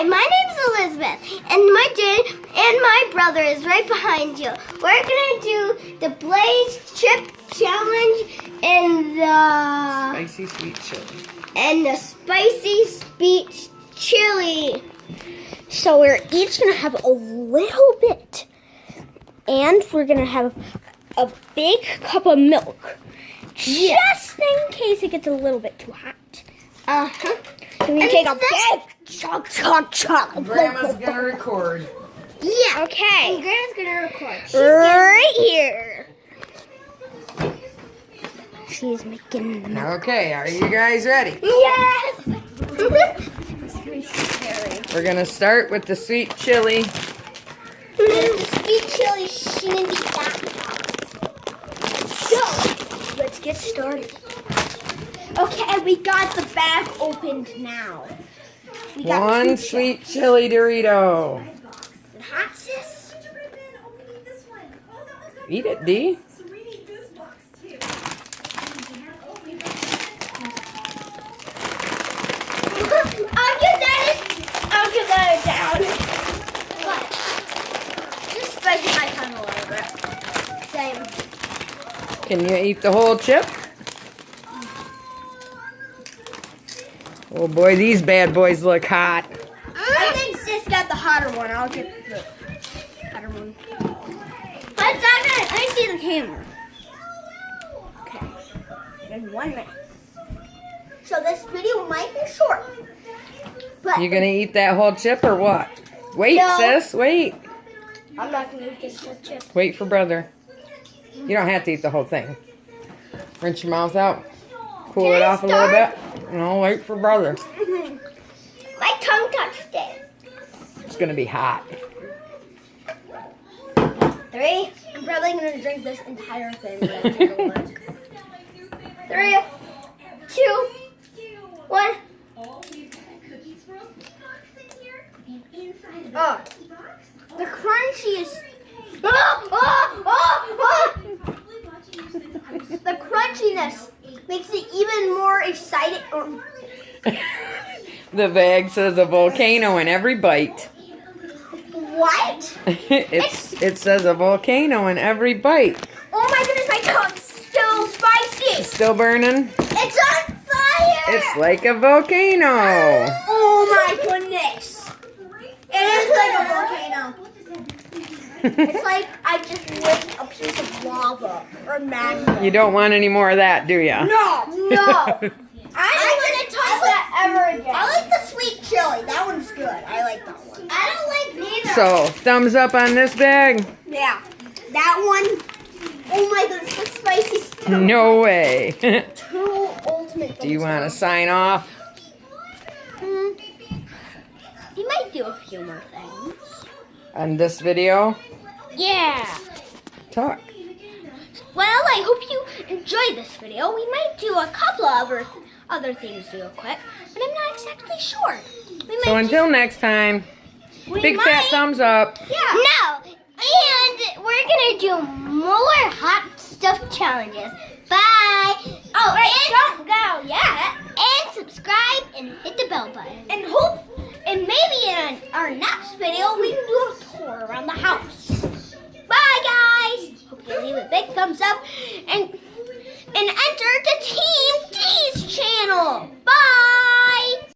My name's Elizabeth, and my dad and my brother is right behind you. We're gonna do the Blaze Chip Challenge and the Spicy sweet chili. spicy sweet chili. So we're each gonna have a little bit, and we're gonna have a big cup of milk, just in case it gets a little bit too hot. So we take a big chunk. Grandma's gonna record. Yeah. Okay. And Grandma's gonna record. She's Right here. She's making the milk. Okay, are you guys ready? Yes. We're gonna start with the sweet chili. The sweet chili shindy that. So, let's get started. Okay, we got the bag opened now. We got One two sweet chili Dorito. chips. Hot sis. Eat it, D. I'll get that down. But just spicy my tongue a little bit. Same. Can you eat the whole chip? Oh boy, these bad boys look hot. I think sis got the hotter one. I'll get the hotter one. Let me see the camera. Okay. In 1 minute. So this video might be short. But You gonna eat that whole chip or what? Wait, No. sis, wait. I'm not gonna eat this whole chip. Wait for brother. You don't have to eat the whole thing. Rinse your mouth out. Cool Can it I off a little start? bit. No, wait for brother. My tongue touched it. It's gonna be hot. 3. I'm probably gonna drink this entire thing. But I'll take a look. 3, 2, 1. Oh, the crunchy is. The crunchiness makes it even more exciting. The bag says a volcano in every bite. What? It says a volcano in every bite. Oh my goodness, my tongue's still spicy. Still burning? It's on fire. It's like a volcano. Oh my goodness. It is like a volcano. It's like I just lit a piece of lava or magma. You don't want any more of that, do ya? No. I'm gonna touch that ever again. I like the sweet chili. That one's good. I like that one. I don't like neither. So, thumbs up on this bag? Yeah. That one. Oh my goodness, the spicy stuff. No way. 2 ultimate. Do you want to sign off? You might do a few more things. On this video? Yeah. Talk. Well, I hope you enjoyed this video. We might do a couple of other things real quick, but I'm not exactly sure. So until next time, big fat thumbs up. Yeah. No. And we're gonna do more hot stuff challenges. Bye. Oh, Don't go yet. and subscribe and hit the bell button. And maybe in our next video we can do a tour around the house. Bye, guys. Hope you leave a big thumbs up and enter the Team D's channel. Bye.